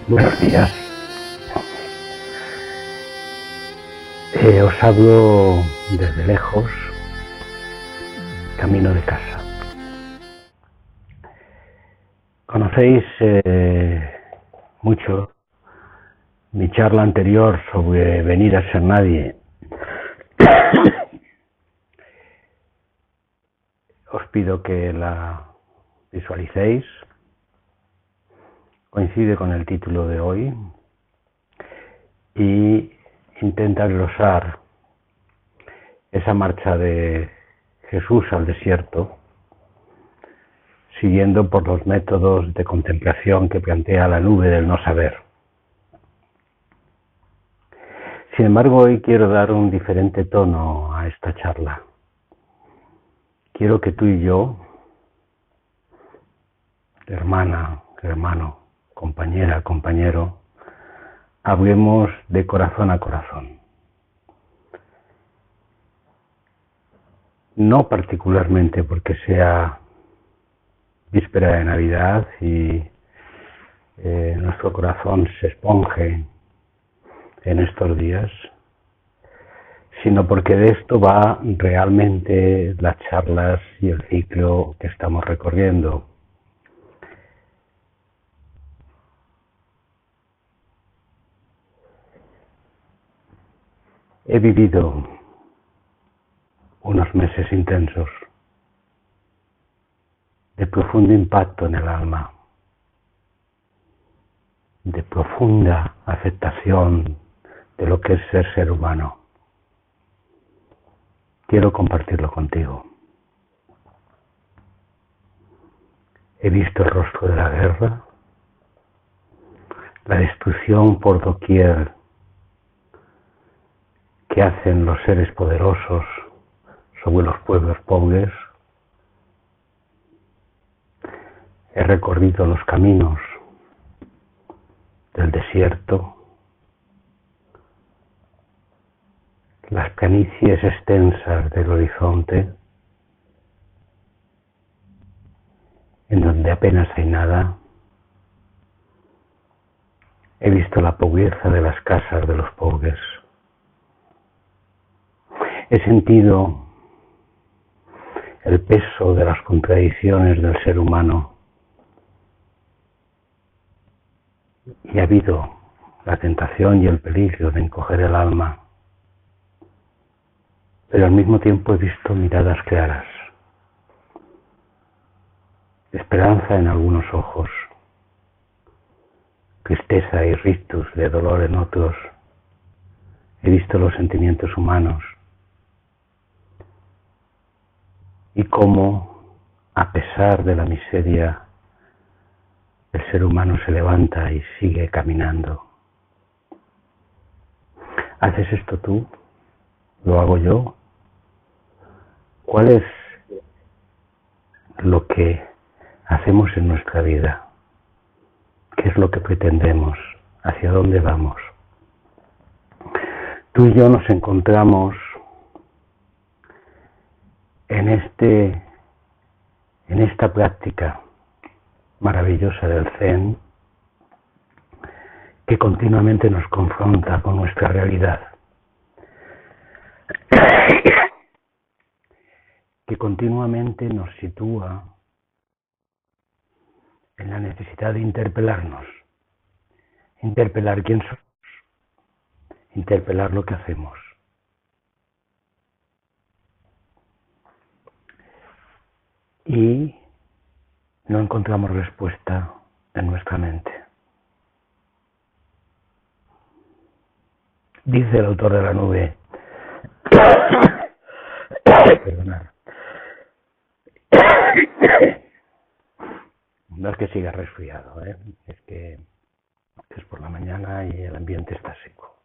Buenos días. Os hablo desde lejos, camino de casa. Conocéis mucho mi charla anterior sobre venir a ser nadie. Os pido que la visualicéis. Coincide con el título de hoy y intenta glosar esa marcha de Jesús al desierto, siguiendo por los métodos de contemplación que plantea la nube del no saber. Sin embargo, hoy quiero dar un diferente tono a esta charla. Quiero que tú y yo, hermana, hermano, compañera, compañero, hablemos de corazón a corazón. No particularmente porque sea víspera de Navidad y nuestro corazón se esponje en estos días, sino porque de esto va realmente las charlas y el ciclo que estamos recorriendo. He vivido unos meses intensos de profundo impacto en el alma, de profunda aceptación de lo que es ser humano. Quiero compartirlo contigo. He visto el rostro de la guerra, la destrucción por doquier que hacen los seres poderosos sobre los pueblos pobres. He recorrido los caminos del desierto, las planicies extensas del horizonte, en donde apenas hay nada. He visto la pobreza de las casas de los pobres. He sentido el peso de las contradicciones del ser humano y ha habido la tentación y el peligro de encoger el alma, pero al mismo tiempo he visto miradas claras, esperanza en algunos ojos, tristeza y rictus de dolor en otros. He visto los sentimientos humanos y cómo, a pesar de la miseria, el ser humano se levanta y sigue caminando. ¿Haces esto tú? ¿Lo hago yo? ¿Cuál es lo que hacemos en nuestra vida? ¿Qué es lo que pretendemos? ¿Hacia dónde vamos? Tú y yo nos encontramos en esta práctica maravillosa del Zen, que continuamente nos confronta con nuestra realidad, que continuamente nos sitúa en la necesidad de interpelarnos, interpelar quién somos, interpelar lo que hacemos. Y no encontramos respuesta en nuestra mente. Dice el autor de la nube, perdonad, no es que siga resfriado, es que es por la mañana y el ambiente está seco.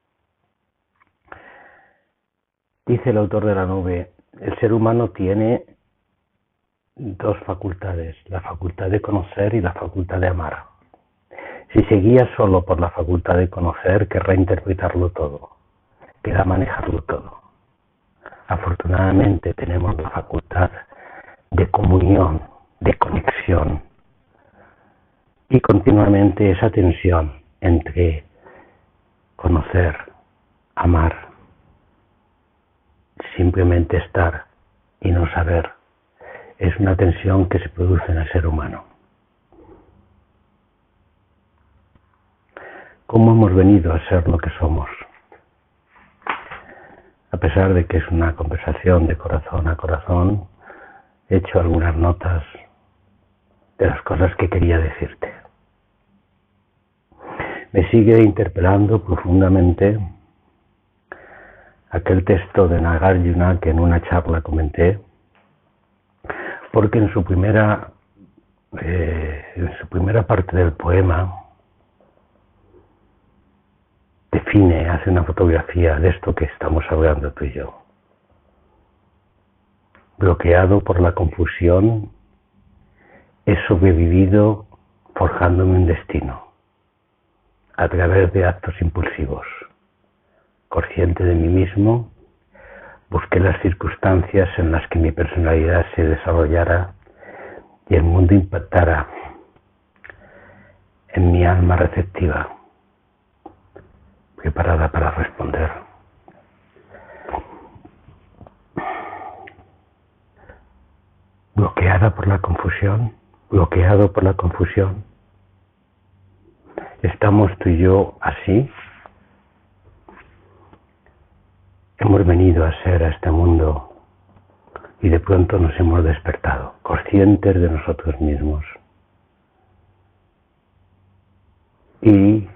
Dice el autor de la nube, el ser humano tiene dos facultades, la facultad de conocer y la facultad de amar. Si se guía solo por la facultad de conocer, querrá interpretarlo todo, querrá manejarlo todo. Afortunadamente tenemos la facultad de comunión, de conexión, y continuamente esa tensión entre conocer, amar, simplemente estar y no saber, es una tensión que se produce en el ser humano. ¿Cómo hemos venido a ser lo que somos? A pesar de que es una conversación de corazón a corazón, he hecho algunas notas de las cosas que quería decirte. Me sigue interpelando profundamente aquel texto de Nagarjuna que en una charla comenté, porque en su primera parte del poema define, hace una fotografía de esto que estamos hablando tú y yo. Bloqueado por la confusión, he sobrevivido forjándome un destino a través de actos impulsivos. Consciente de mí mismo, busqué las circunstancias en las que mi personalidad se desarrollara y el mundo impactara en mi alma receptiva, preparada para responder. Bloqueado por la confusión, estamos tú y yo así. Hemos venido a ser a este mundo y de pronto nos hemos despertado, conscientes de nosotros mismos. Y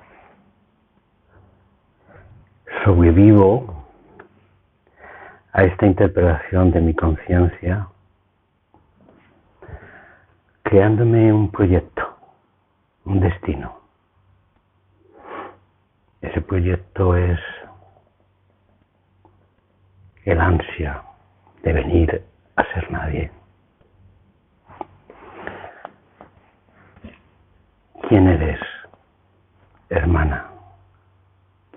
sobrevivo a esta interpelación de mi conciencia, creándome un proyecto, un destino. Ese proyecto es el ansia de venir a ser nadie. ¿Quién eres, hermana?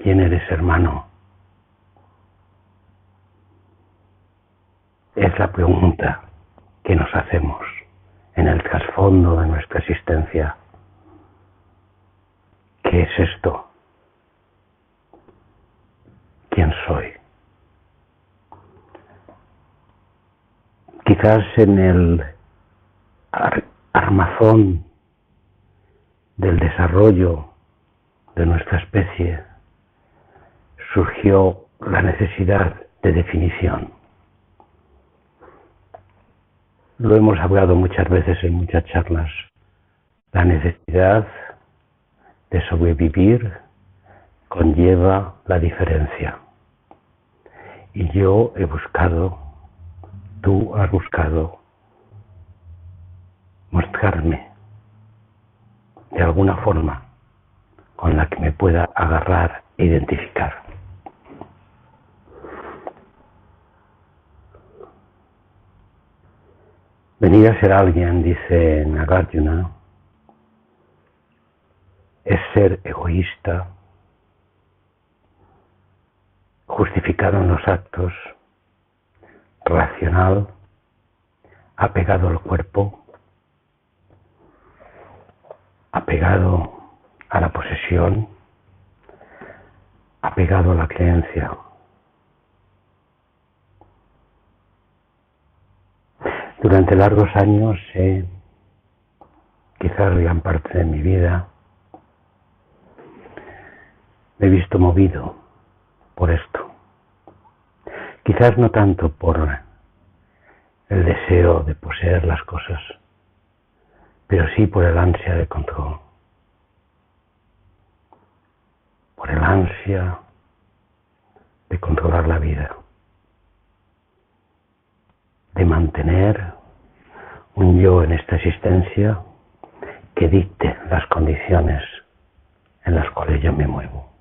¿Quién eres, hermano? Es la pregunta que nos hacemos en el trasfondo de nuestra existencia. ¿Qué es esto? ¿Quién soy? Quizás en el armazón del desarrollo de nuestra especie surgió la necesidad de definición. Lo hemos hablado muchas veces en muchas charlas. La necesidad de sobrevivir conlleva la diferencia. Y yo he buscado, tú has buscado mostrarme de alguna forma con la que me pueda agarrar e identificar. Venir a ser alguien, dice Nagarjuna, es ser egoísta, justificado en los actos, racional, apegado al cuerpo, apegado a la posesión, apegado a la creencia. Durante largos años, quizás gran parte de mi vida, me he visto movido por esto. Quizás no tanto por el deseo de poseer las cosas, pero sí por el ansia de control, por el ansia de controlar la vida, de mantener un yo en esta existencia que dicte las condiciones en las cuales yo me muevo.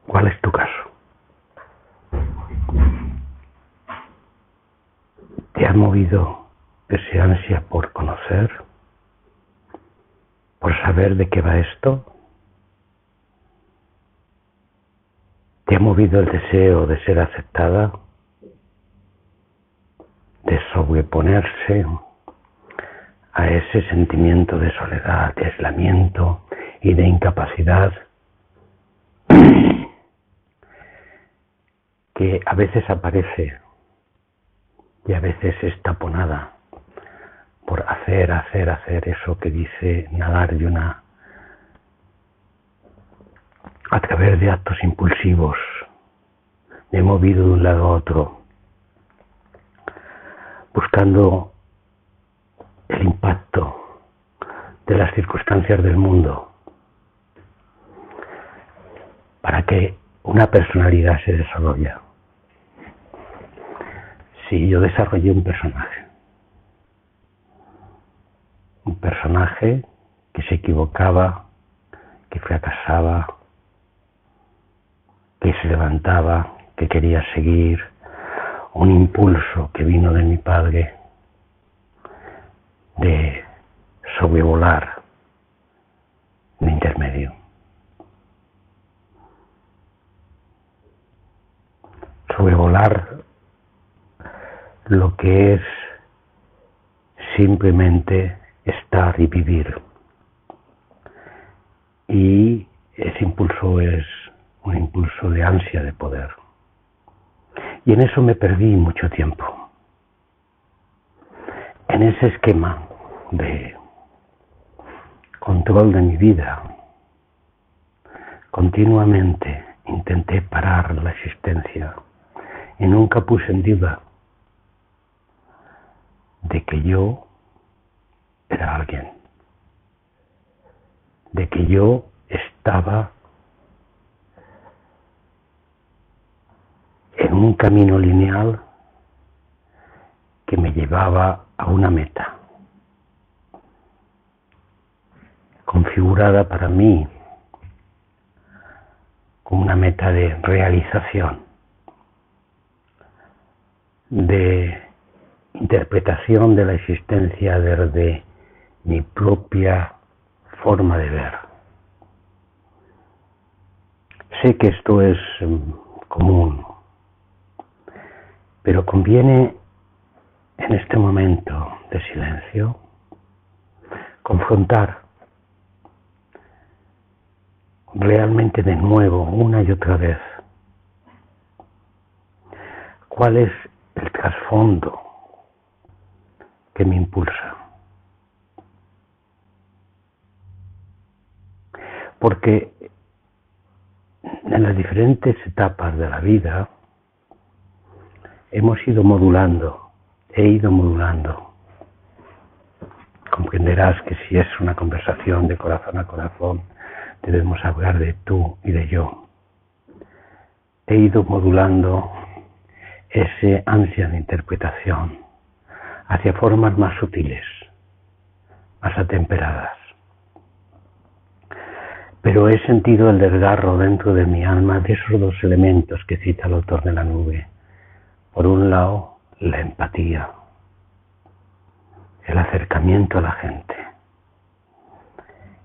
¿Cuál es tu caso? ¿Te ha movido ese ansia por conocer? ¿Por saber de qué va esto? ¿Te ha movido el deseo de ser aceptada? ¿De sobreponerse a ese sentimiento de soledad, de aislamiento y de incapacidad que a veces aparece y a veces es taponada por hacer eso que dice Nagarjuna a través de actos impulsivos. Me he movido de un lado a otro, buscando el impacto de las circunstancias del mundo para que una personalidad se desarrolle. Sí, yo desarrollé un personaje que se equivocaba, que fracasaba, que se levantaba, que quería seguir, un impulso que vino de mi padre de sobrevolar el intermedio. Sobrevolar lo que es simplemente estar y vivir. Y ese impulso es un impulso de ansia de poder. Y en eso me perdí mucho tiempo. En ese esquema de control de mi vida, continuamente intenté parar la existencia y nunca puse en duda de que yo era alguien, de que yo estaba en un camino lineal que me llevaba a una meta, configurada para mí como una meta de realización, de interpretación de la existencia desde mi propia forma de ver. Sé que esto es común, pero conviene en este momento de silencio confrontar realmente de nuevo, una y otra vez, cuál es el trasfondo que me impulsa. Porque en las diferentes etapas de la vida hemos ido modulando, he ido modulando. Comprenderás que si es una conversación de corazón a corazón, debemos hablar de tú y de yo. He ido modulando ese ansia de interpretación hacia formas más sutiles, más atemperadas. Pero he sentido el desgarro dentro de mi alma de esos dos elementos que cita el autor de La nube. Por un lado, la empatía, el acercamiento a la gente,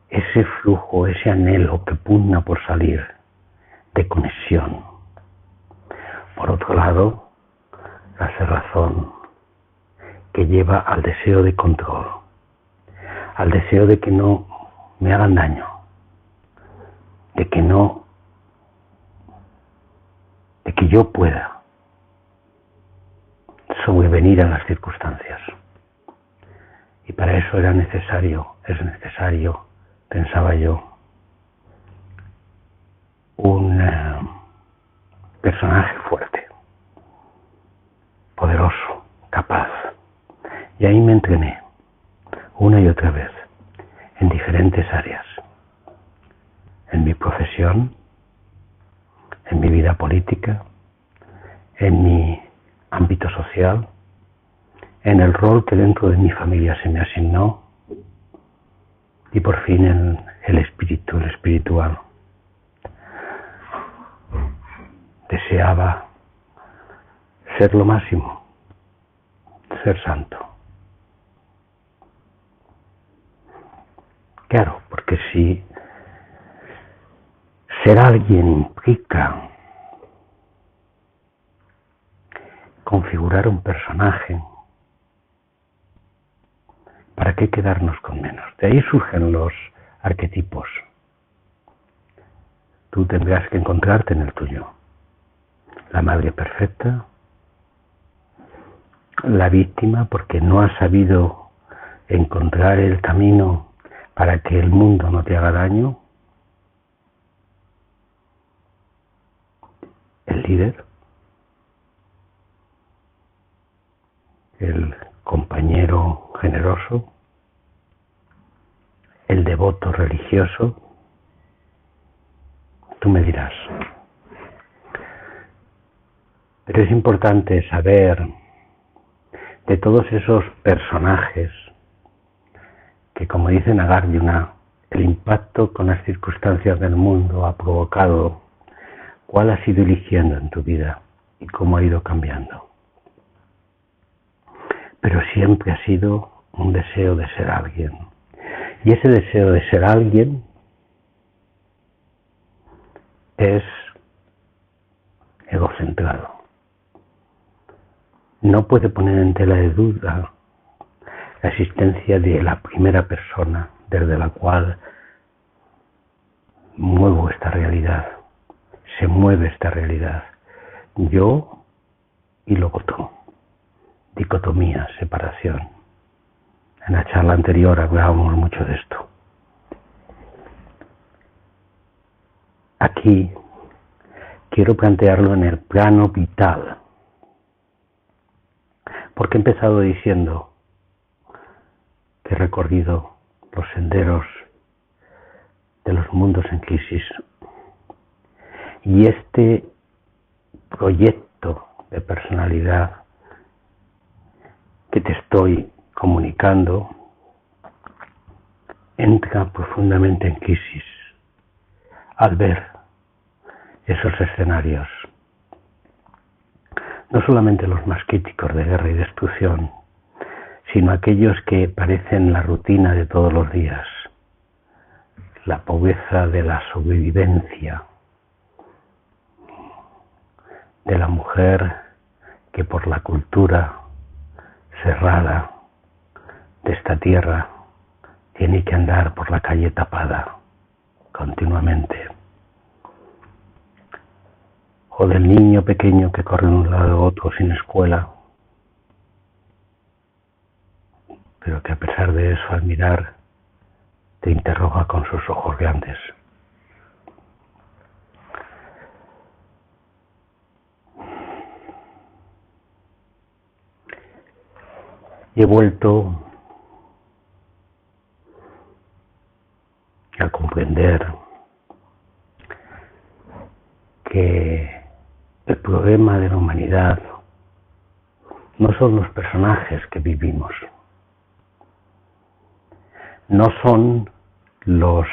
ese flujo, ese anhelo que pugna por salir de conexión. Por otro lado, la cerrazón que lleva al deseo de control, al deseo de que no me hagan daño, de que yo pueda sobrevenir a las circunstancias. Y para eso es necesario, pensaba yo, un personaje fuerte, poderoso, capaz. Y ahí me entrené una y otra vez en diferentes áreas, en mi profesión, en mi vida política, en mi ámbito social, en el rol que dentro de mi familia se me asignó y por fin en el espíritu, el espiritual. Deseaba ser lo máximo, ser santo. Claro, porque si ser alguien implica configurar un personaje para qué quedarnos con menos? De ahí surgen los arquetipos. Tú tendrás que encontrarte en el tuyo. La madre perfecta, la víctima porque no has sabido encontrar el camino para que el mundo no te haga daño, el líder, el compañero generoso, el devoto religioso. Tú me dirás. Pero es importante saber de todos esos personajes que, como dice Nagarjuna, el impacto con las circunstancias del mundo ha provocado, cuál has ido eligiendo en tu vida y cómo ha ido cambiando. Pero siempre ha sido un deseo de ser alguien. Y ese deseo de ser alguien es egocentrado. No puede poner en tela de duda la existencia de la primera persona desde la cual muevo esta realidad, se mueve esta realidad. Yo y luego tú. Dicotomía, separación. En la charla anterior hablábamos mucho de esto. Aquí quiero plantearlo en el plano vital. Porque he empezado diciendo que he recorrido los senderos de los mundos en crisis. Y este proyecto de personalidad que te estoy comunicando entra profundamente en crisis al ver esos escenarios. No solamente los más críticos de guerra y destrucción, sino aquellos que parecen la rutina de todos los días. La pobreza de la sobrevivencia, de la mujer que por la cultura cerrada de esta tierra tiene que andar por la calle tapada continuamente. O del niño pequeño que corre de un lado a otro sin escuela, pero que a pesar de eso al mirar te interroga con sus ojos grandes. Y he vuelto a comprender que el problema de la humanidad no son los personajes que vivimos, no son los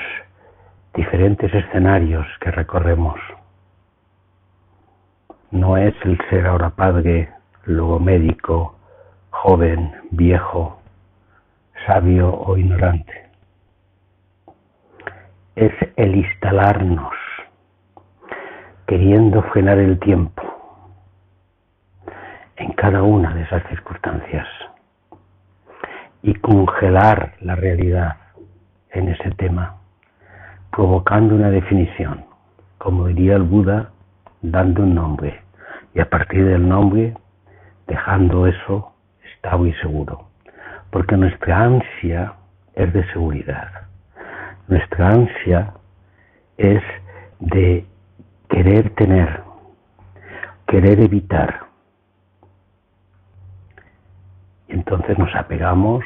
diferentes escenarios que recorremos, no es el ser ahora padre, luego médico, joven, viejo, sabio o ignorante. Es el instalarnos queriendo frenar el tiempo en cada una de esas circunstancias y congelar la realidad en ese tema, provocando una definición, como diría el Buda, dando un nombre, y a partir del nombre dejando eso estable y seguro, porque nuestra ansia es de seguridad, nuestra ansia es de querer tener, querer evitar. Y entonces nos apegamos,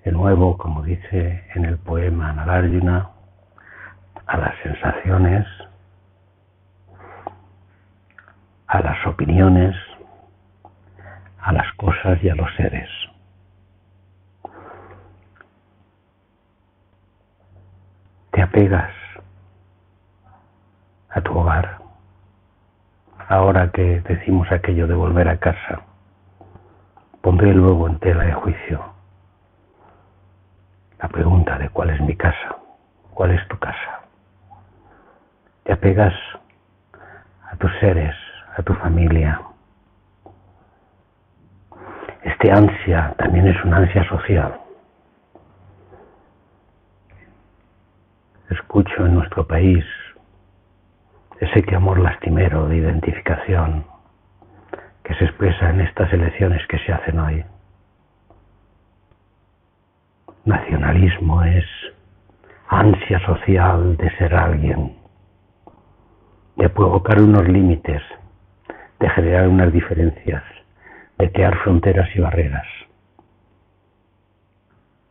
de nuevo, como dice en el poema Nagarjuna, a las sensaciones, a las opiniones, a las cosas y a los seres. Te apegas a tu hogar. Ahora que decimos aquello de volver a casa, pondré luego en tela de juicio la pregunta de cuál es mi casa, cuál es tu casa. Te apegas a tus seres, a tu familia. Este ansia también es una ansia social. Escucho en nuestro país ese clamor lastimero de identificación que se expresa en estas elecciones que se hacen hoy. Nacionalismo es ansia social de ser alguien, de provocar unos límites, de generar unas diferencias, de crear fronteras y barreras.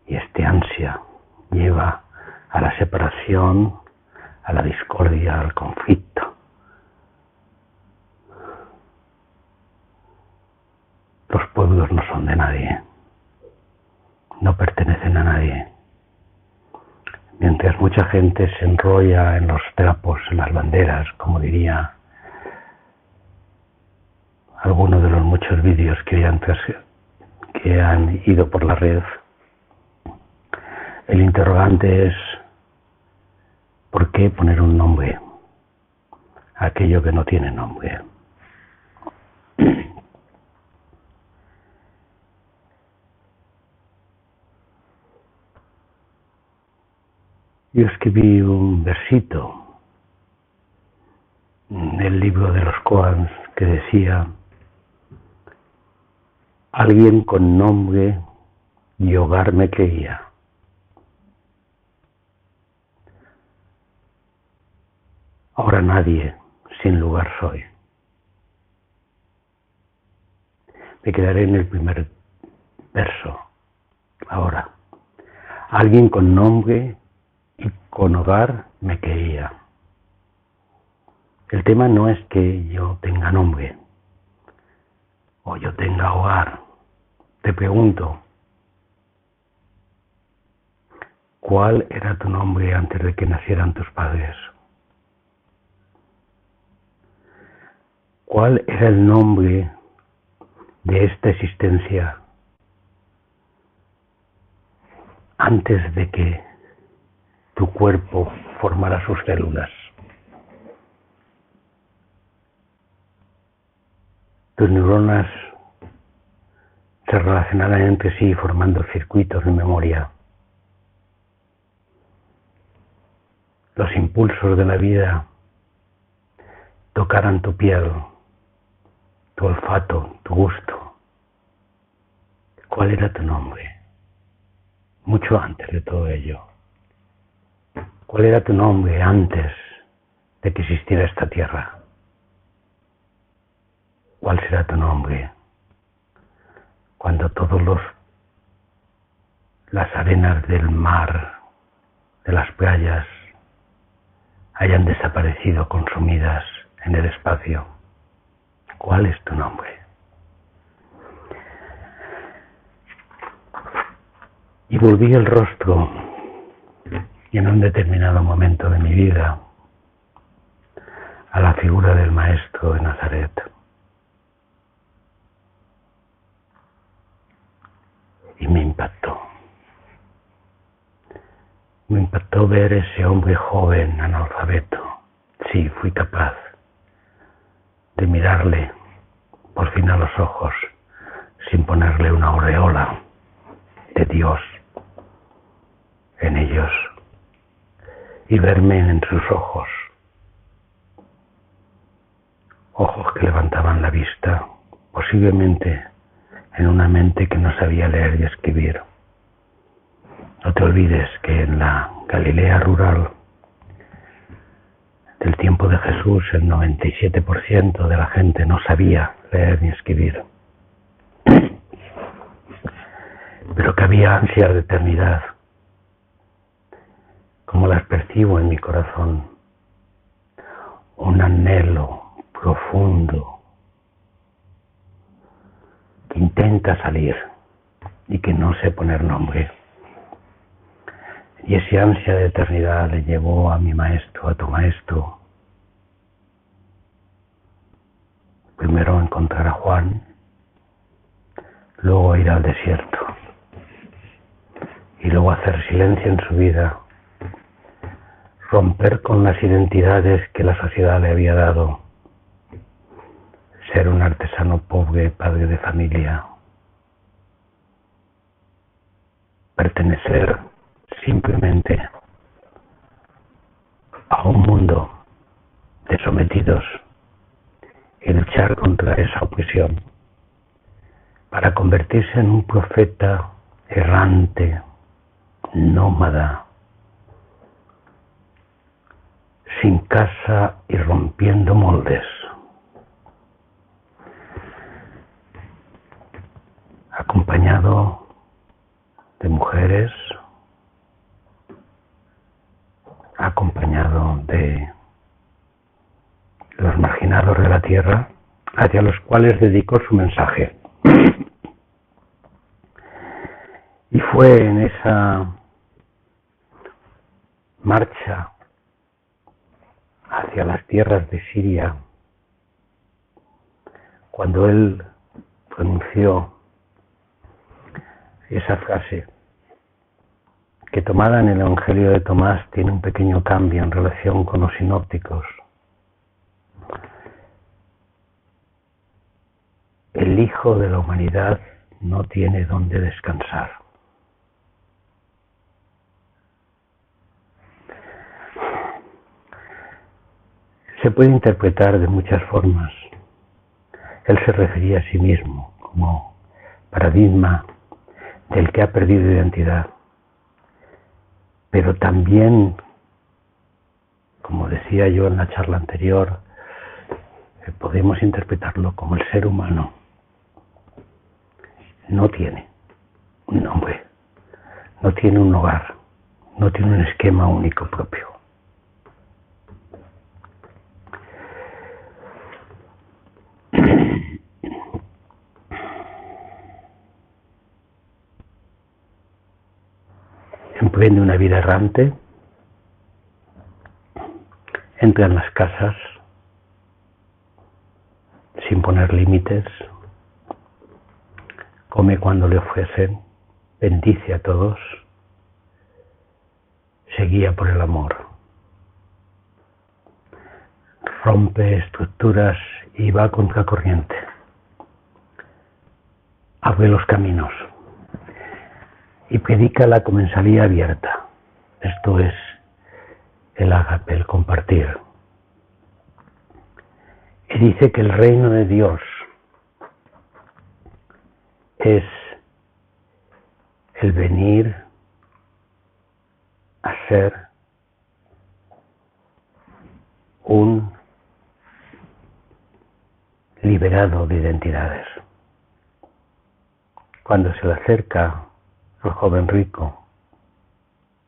Y este ansia lleva a la separación, a la discordia, al conflicto. Los pueblos no son de nadie, no pertenecen a nadie. Mientras mucha gente se enrolla en los trapos, en las banderas, como diría algunos de los muchos vídeos que han ido por la red, el interrogante es: ¿por qué poner un nombre a aquello que no tiene nombre? Yo escribí un versito en el libro de los Koans que decía: alguien con nombre y hogar me creía. Ahora nadie, sin lugar soy. Me quedaré en el primer verso. Ahora, alguien con nombre y con hogar me creía. El tema no es que yo tenga nombre o yo tenga hogar. Te pregunto, ¿cuál era tu nombre antes de que nacieran tus padres? ¿Cuál era el nombre de esta existencia antes de que tu cuerpo formara sus células? Tus neuronas se relacionaran entre sí formando circuitos de memoria. Los impulsos de la vida tocaran tu piel, tu olfato, tu gusto. ¿Cuál era tu nombre? Mucho antes de todo ello. ¿Cuál era tu nombre antes de que existiera esta tierra? ¿Cuál será tu nombre cuando las arenas del mar, de las playas, hayan desaparecido consumidas en el espacio? ¿Cuál es tu nombre? Y volví el rostro y en un determinado momento de mi vida a la figura del Maestro de Nazaret. Y me impactó. Me impactó ver ese hombre joven, analfabeto. Sí, fui capaz de mirarle por fin a los ojos sin ponerle una aureola de Dios en ellos y verme en sus ojos, ojos que levantaban la vista, posiblemente en una mente que no sabía leer y escribir. No te olvides que en la Galilea rural del tiempo de Jesús el 97% de la gente no sabía leer ni escribir, pero que había ansias de eternidad, como las percibo en mi corazón, un anhelo profundo que intenta salir y que no sé poner nombre. Y esa ansia de eternidad le llevó a mi maestro, a tu maestro, primero a encontrar a Juan, luego a ir al desierto y luego a hacer silencio en su vida, romper con las identidades que la sociedad le había dado, ser un artesano pobre, padre de familia, pertenecer simplemente a un mundo de sometidos y luchar contra esa opresión para convertirse en un profeta errante, nómada, sin casa y rompiendo moldes, acompañado de mujeres, acompañado de los marginados de la tierra, hacia los cuales dedicó su mensaje. Y fue en esa marcha hacia las tierras de Siria cuando él pronunció esa frase que, tomada en el Evangelio de Tomás, tiene un pequeño cambio en relación con los sinópticos. El Hijo de la humanidad no tiene dónde descansar. Se puede interpretar de muchas formas. Él se refería a sí mismo como paradigma del que ha perdido identidad, pero también, como decía yo en la charla anterior, podemos interpretarlo como el ser humano no tiene un nombre, no tiene un hogar, no tiene un esquema único propio. Emprende una vida errante, entra en las casas sin poner límites, come cuando le ofrecen, bendice a todos, se guía por el amor, rompe estructuras y va a contracorriente, abre los caminos y predica la comensalía abierta. Esto es el ágape, el compartir. Y dice que el reino de Dios es el venir a ser un liberado de identidades. Cuando se le acerca el joven rico,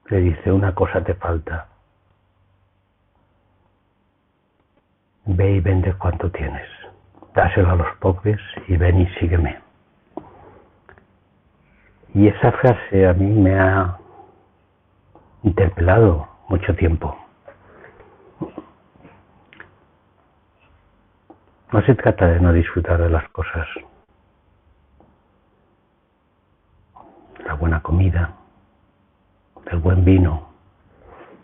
le dice: una cosa te falta. Ve y vende cuanto tienes, dáselo a los pobres y ven y sígueme. Y esa frase a mí me ha interpelado mucho tiempo. No se trata de no disfrutar de las cosas, la buena comida, del buen vino,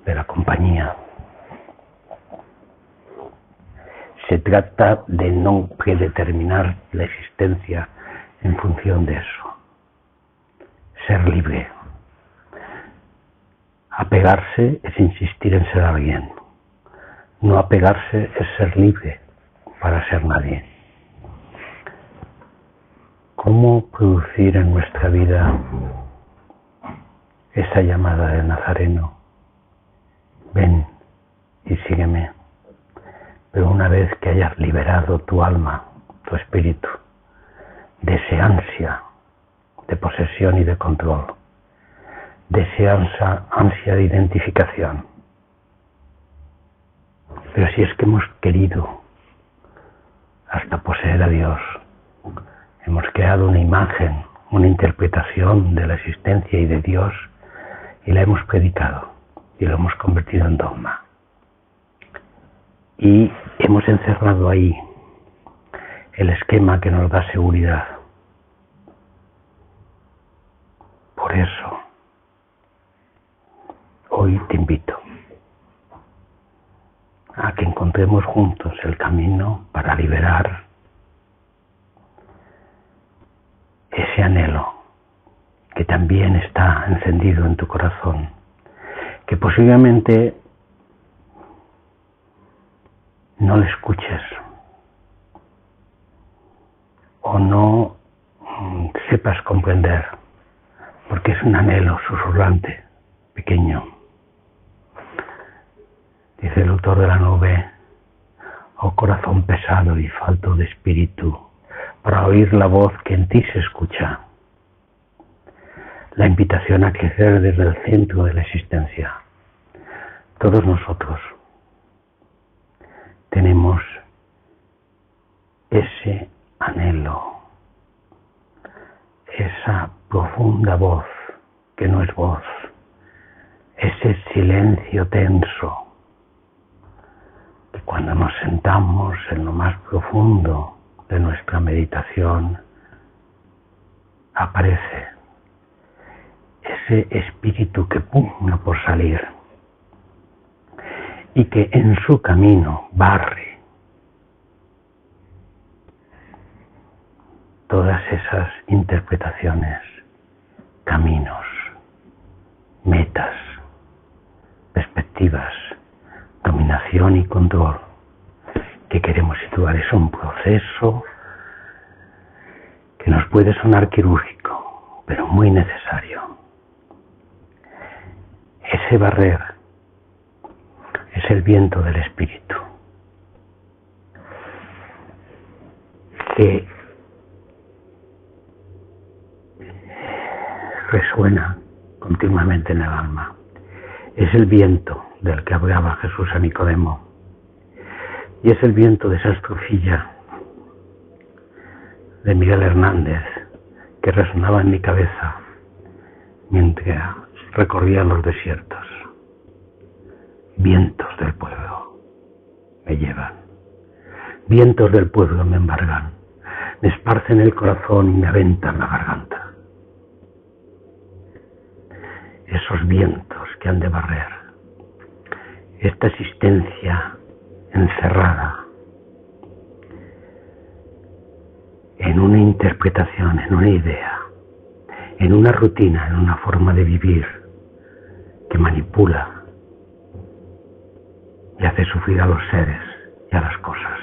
de la compañía. Se trata de no predeterminar la existencia en función de eso. Ser libre. Apegarse es insistir en ser alguien. No apegarse es ser libre para ser nadie. ¿Cómo producir en nuestra vida esa llamada del Nazareno? Ven y sígueme. Pero una vez que hayas liberado tu alma, tu espíritu, de esa ansia de posesión y de control, de esa ansia de identificación. Pero si es que hemos querido hasta poseer a Dios, hemos creado una imagen, una interpretación de la existencia y de Dios, y la hemos predicado y lo hemos convertido en dogma. Y hemos encerrado ahí el esquema que nos da seguridad. Por eso, hoy te invito a que encontremos juntos el camino para liberar ese anhelo que te también está encendido en tu corazón, que posiblemente no le escuches o no sepas comprender, porque es un anhelo susurrante, pequeño. Dice el autor de la nube: oh corazón pesado y falto de espíritu, para oír la voz que en ti se escucha. La invitación a crecer desde el centro de la existencia. Todos nosotros tenemos ese anhelo, esa profunda voz que no es voz, ese silencio tenso que cuando nos sentamos en lo más profundo de nuestra meditación aparece ese espíritu que pugna por salir y que en su camino barre todas esas interpretaciones, caminos, metas, perspectivas, dominación y control que queremos situar. Es un proceso que nos puede sonar quirúrgico, pero muy necesario. Ese barrer es el viento del espíritu que resuena continuamente en el alma. Es el viento del que hablaba Jesús a Nicodemo, y es el viento de esa estrofilla de Miguel Hernández que resonaba en mi cabeza mientras recorría los desiertos. Vientos del pueblo me llevan, vientos del pueblo me embargan, me esparcen el corazón y me aventan la garganta. Esos vientos que han de barrer esta existencia encerrada en una interpretación, en una idea, en una rutina, en una forma de vivir que manipula y hace sufrir a los seres y a las cosas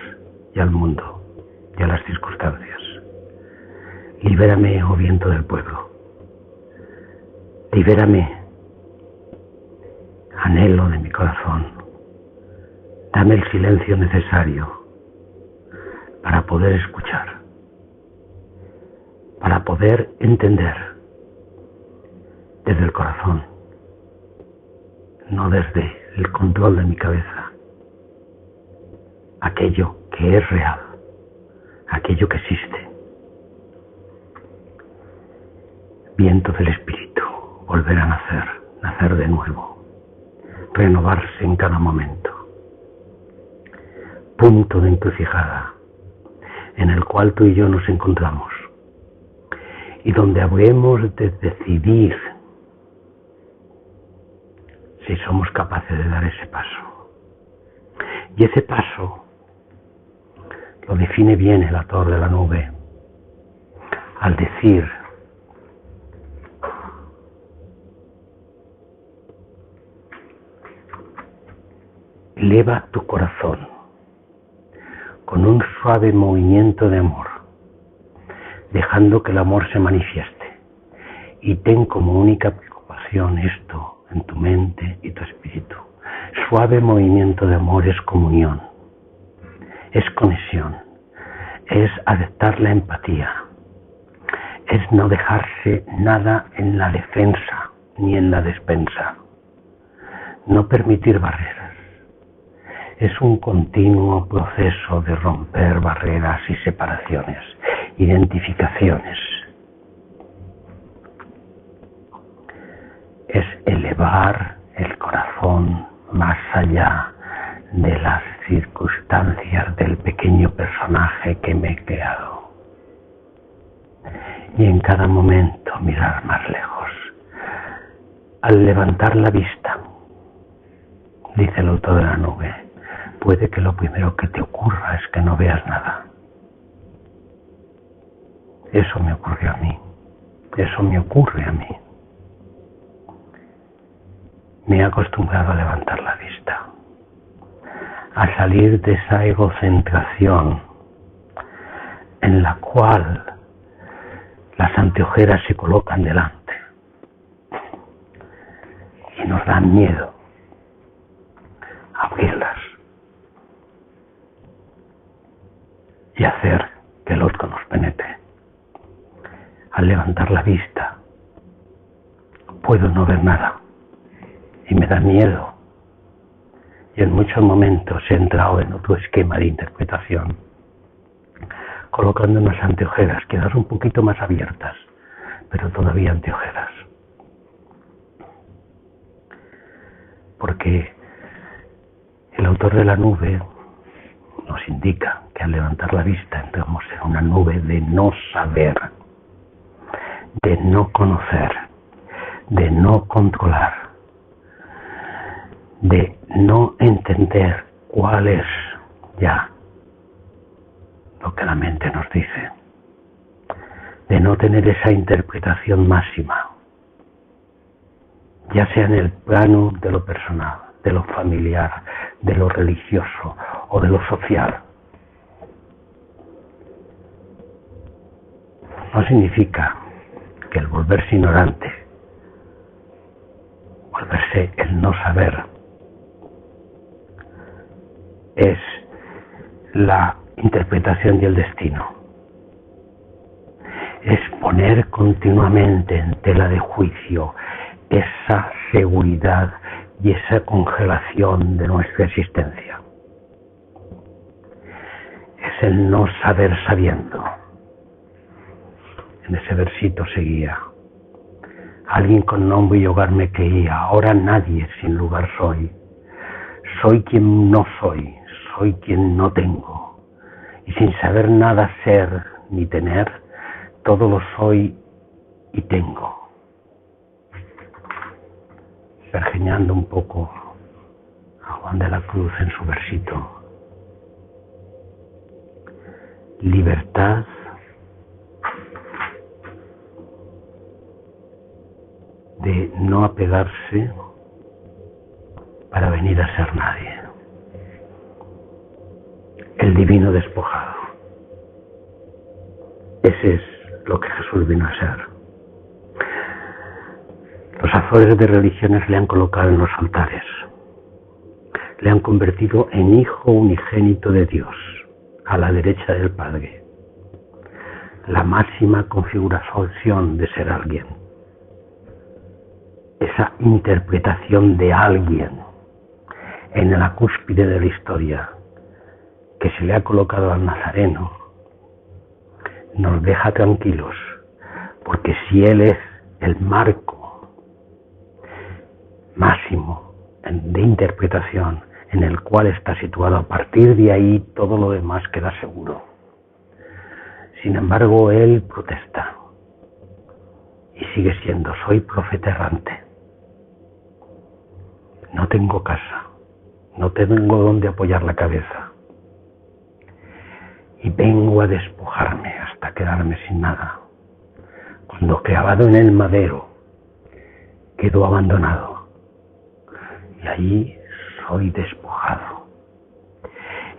y al mundo y a las circunstancias. Libérame, oh viento del pueblo. Libérame, anhelo de mi corazón. Dame el silencio necesario para poder escuchar, para poder entender desde el corazón, no desde el control de mi cabeza, aquello que es real, aquello que existe. Viento del espíritu, volver a nacer, nacer de nuevo, renovarse en cada momento. Punto de encrucijada en el cual tú y yo nos encontramos y donde habremos de decidir si somos capaces de dar ese paso. Y ese paso lo define bien el autor de la nube al decir: eleva tu corazón con un suave movimiento de amor, dejando que el amor se manifieste, y ten como única preocupación esto en tu mente y tu espíritu. Suave movimiento de amor es comunión, es conexión, es adaptar la empatía, es no dejarse nada en la defensa ni en la despensa, no permitir barreras. Es un continuo proceso de romper barreras y separaciones, identificaciones. Es elevar el corazón más allá de las circunstancias del pequeño personaje que me he creado. Y en cada momento mirar más lejos. Al levantar la vista, dice el autor de la nube, puede que lo primero que te ocurra es que no veas nada. Eso me ocurrió a mí. Eso me ocurre a mí. me he acostumbrado a levantar la vista, a salir de esa egocentración en la cual las anteojeras se colocan delante y nos dan miedo abrirlas y hacer que el otro nos penetre. Al levantar la vista puedo no ver nada y me da miedo, y en muchos momentos he entrado en otro esquema de interpretación, colocando unas anteojeras quizás un poquito más abiertas, pero todavía anteojeras, porque el autor de la nube nos indica que al levantar la vista entramos en una nube de no saber, de no conocer, de no controlar, de no entender cuál es ya lo que la mente nos dice, de no tener esa interpretación máxima, ya sea en el plano de lo personal, de lo familiar, de lo religioso o de lo social. No significa que el volverse ignorante, volverse el no saber, es la interpretación y el destino. Es poner continuamente en tela de juicio esa seguridad y esa congelación de nuestra existencia. Es el no saber sabiendo. En ese versito seguía: alguien con nombre y hogar me creía, ahora nadie sin lugar soy. Soy quien no soy, soy quien no tengo. Y sin saber nada ser ni tener, todo lo soy y tengo. Pergeñando un poco a Juan de la Cruz en su versito: libertad de no apegarse para venir a ser nadie. El divino despojado. Ese es lo que Jesús vino a ser. Los azores de religiones le han colocado en los altares. Le han convertido en hijo unigénito de Dios, a la derecha del Padre. La máxima configuración de ser alguien. Esa interpretación de alguien en la cúspide de la historia que se le ha colocado al Nazareno nos deja tranquilos, porque si Él es el marco máximo de interpretación en el cual está situado, a partir de ahí todo lo demás queda seguro. Sin embargo, Él protesta y sigue siendo: soy profeta errante, no tengo casa, no tengo donde apoyar la cabeza, y vengo a despojarme hasta quedarme sin nada. Cuando clavado en el madero quedó abandonado, y allí soy despojado.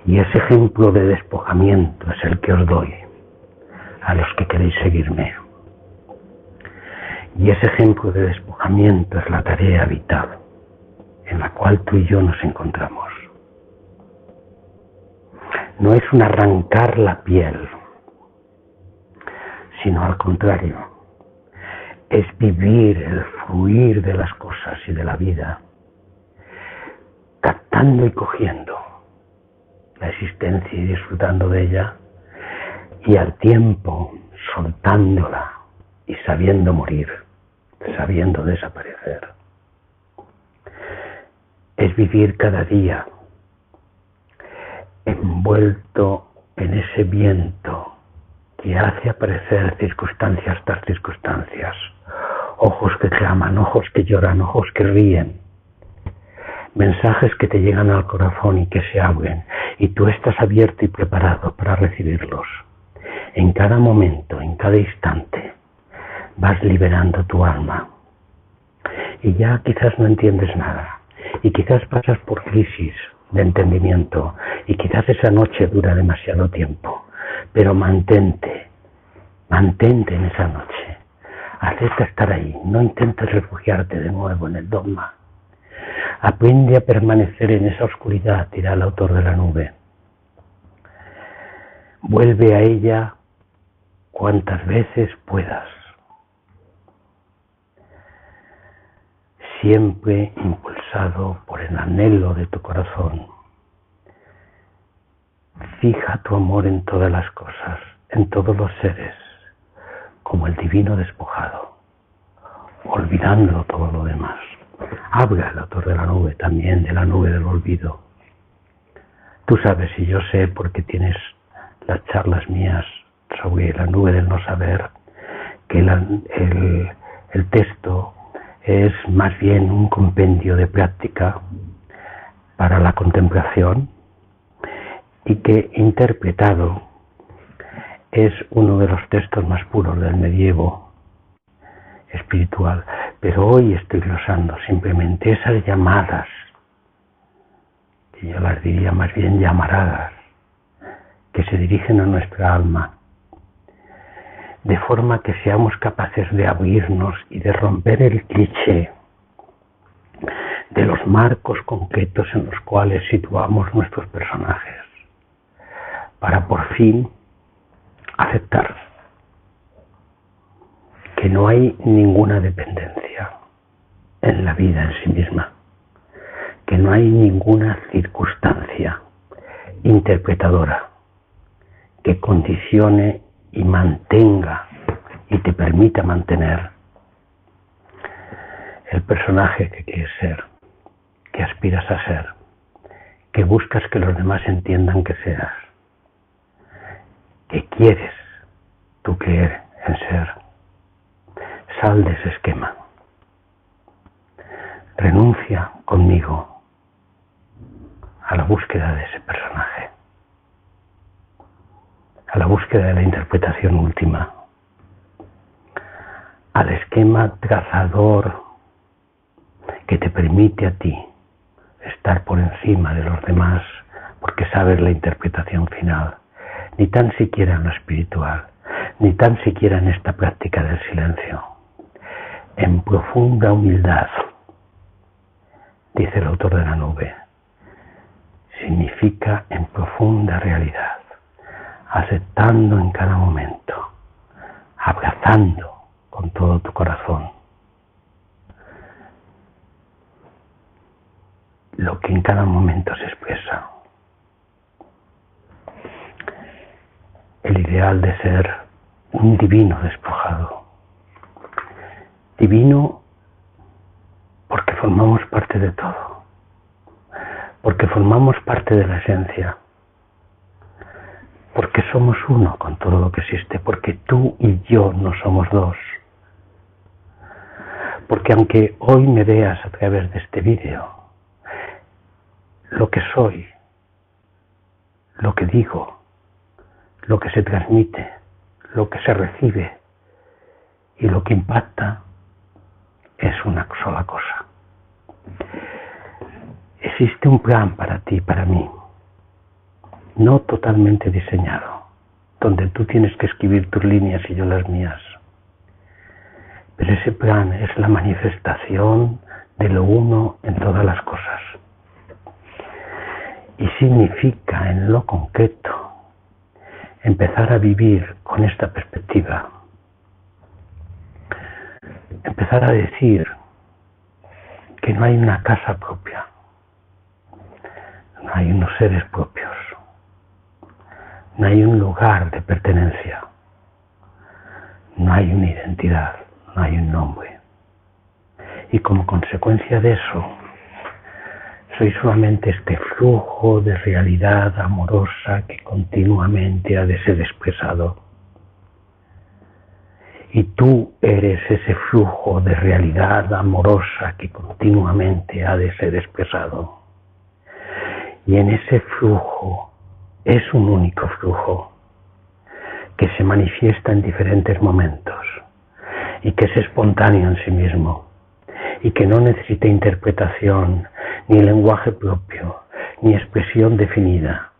Y ese ejemplo de despojamiento es el que os doy a los que queréis seguirme. Y ese ejemplo de despojamiento es la tarea vital en la cual tú y yo nos encontramos. No es un arrancar la piel, sino al contrario, es vivir el fluir de las cosas y de la vida, captando y cogiendo la existencia y disfrutando de ella, y al tiempo soltándola y sabiendo morir, sabiendo desaparecer. Es vivir cada día envuelto en ese viento que hace aparecer circunstancias tras circunstancias, ojos que claman, ojos que lloran, ojos que ríen, mensajes que te llegan al corazón y que se abren, y tú estás abierto y preparado para recibirlos. En cada momento, en cada instante, vas liberando tu alma y ya quizás no entiendes nada, y quizás pasas por crisis de entendimiento, y quizás esa noche dura demasiado tiempo, pero mantente en esa noche, acepta estar ahí, no intentes refugiarte de nuevo en el dogma, aprende a permanecer en esa oscuridad, dirá el autor de La nube, vuelve a ella cuantas veces puedas, siempre impulsado por el anhelo de tu corazón. Fija tu amor en todas las cosas, en todos los seres, como el divino despojado, olvidando todo lo demás. Habla el autor de La nube también de la nube del olvido. Tú sabes y yo sé, porque tienes las charlas mías sobre la nube del no saber, que el texto es más bien un compendio de práctica para la contemplación y que interpretado es uno de los textos más puros del medievo espiritual. Pero hoy estoy glosando simplemente esas llamadas, que yo las diría más bien llamaradas, que se dirigen a nuestra alma, de forma que seamos capaces de abrirnos y de romper el cliché de los marcos concretos en los cuales situamos nuestros personajes, para por fin aceptar que no hay ninguna dependencia en la vida en sí misma, que no hay ninguna circunstancia interpretadora que condicione y mantenga y te permita mantener el personaje que quieres ser, que aspiras a ser, que buscas que los demás entiendan que seas, que quieres tú creer en ser. Sal de ese esquema. Renuncia conmigo a la búsqueda de ese personaje, a la búsqueda de la interpretación última, al esquema trazador que te permite a ti estar por encima de los demás porque sabes la interpretación final, ni tan siquiera en lo espiritual, ni tan siquiera en esta práctica del silencio. En profunda humildad, dice el autor de La nube, significa en profunda realidad, aceptando en cada momento, abrazando con todo tu corazón lo que en cada momento se expresa. El ideal de ser un divino despojado. Divino porque formamos parte de todo, porque formamos parte de la esencia, porque somos uno con todo lo que existe, porque tú y yo no somos dos, porque aunque hoy me veas a través de este vídeo, lo que soy, lo que digo, lo que se transmite, lo que se recibe y lo que impacta es una sola cosa. Existe un plan para ti, para mí, no totalmente diseñado, donde tú tienes que escribir tus líneas y yo las mías. Pero ese plan es la manifestación de lo uno en todas las cosas. Y significa en lo concreto empezar a vivir con esta perspectiva. Empezar a decir que no hay una casa propia, no hay unos seres propios, no hay un lugar de pertenencia, no hay una identidad, no hay un nombre. Y como consecuencia de eso, soy solamente este flujo de realidad amorosa que continuamente ha de ser expresado. Y tú eres ese flujo de realidad amorosa que continuamente ha de ser expresado. Y en ese flujo es un único flujo que se manifiesta en diferentes momentos y que es espontáneo en sí mismo y que no necesita interpretación, ni lenguaje propio, ni expresión definida,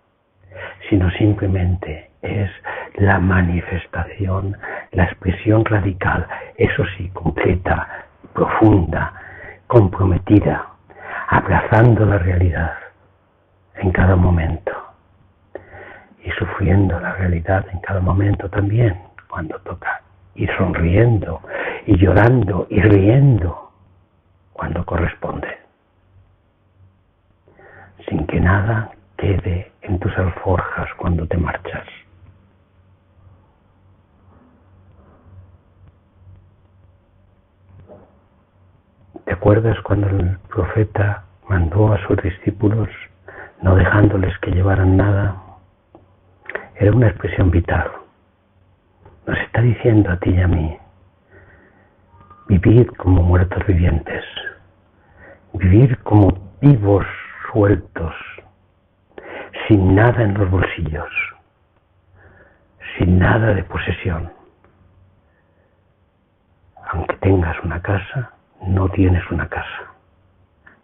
sino simplemente es la manifestación, la expresión radical, eso sí, completa, profunda, comprometida, abrazando la realidad en cada momento y sufriendo la realidad en cada momento también, cuando toca, y sonriendo, y llorando, y riendo, cuando corresponde, sin que nada quede en tus alforjas cuando te marchas. ¿Te acuerdas cuando el profeta mandó a sus discípulos, no dejándoles que llevaran nada? Era una expresión vital. Nos está diciendo a ti y a mí, vivir como muertos vivientes, vivir como vivos sueltos, sin nada en los bolsillos, sin nada de posesión. Aunque tengas una casa, no tienes una casa.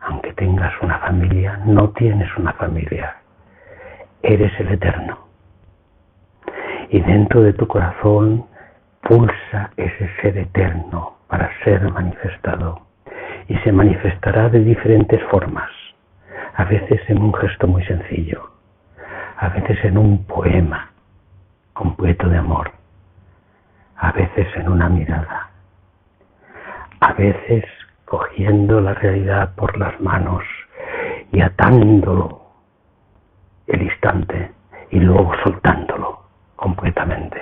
Aunque tengas una familia, no tienes una familia. Eres el Eterno. Y dentro de tu corazón pulsa ese ser eterno para ser manifestado. Y se manifestará de diferentes formas. A veces en un gesto muy sencillo. A veces en un poema completo de amor. A veces en una mirada. A veces cogiendo la realidad por las manos y atándolo el instante y luego soltándolo completamente.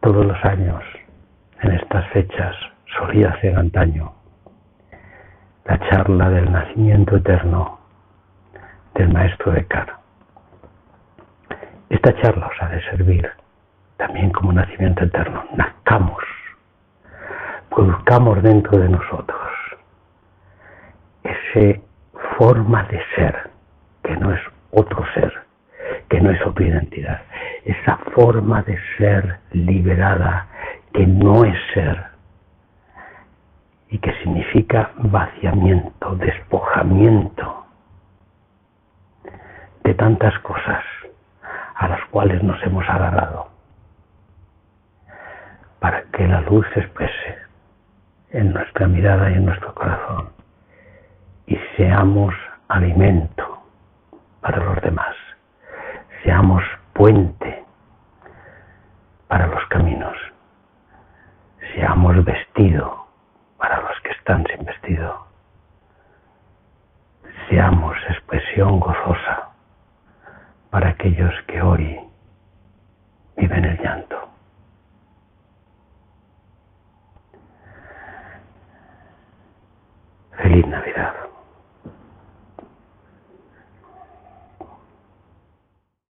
Todos los años, en estas fechas, solía ser antaño la charla del nacimiento eterno del maestro Eckhart. Esta charla os ha de servir también como nacimiento eterno. Nazcamos, produzcamos dentro de nosotros esa forma de ser, que no es otro ser, que no es otra identidad, esa forma de ser liberada, que no es ser, y que significa vaciamiento, despojamiento de tantas cosas a las cuales nos hemos agarrado, para que la luz se exprese en nuestra mirada y en nuestro corazón y seamos alimento para los demás, seamos puente para los caminos, seamos vestido para los que están sin vestido, seamos expresión gozosa para aquellos que hoy viven el llanto. Feliz Navidad.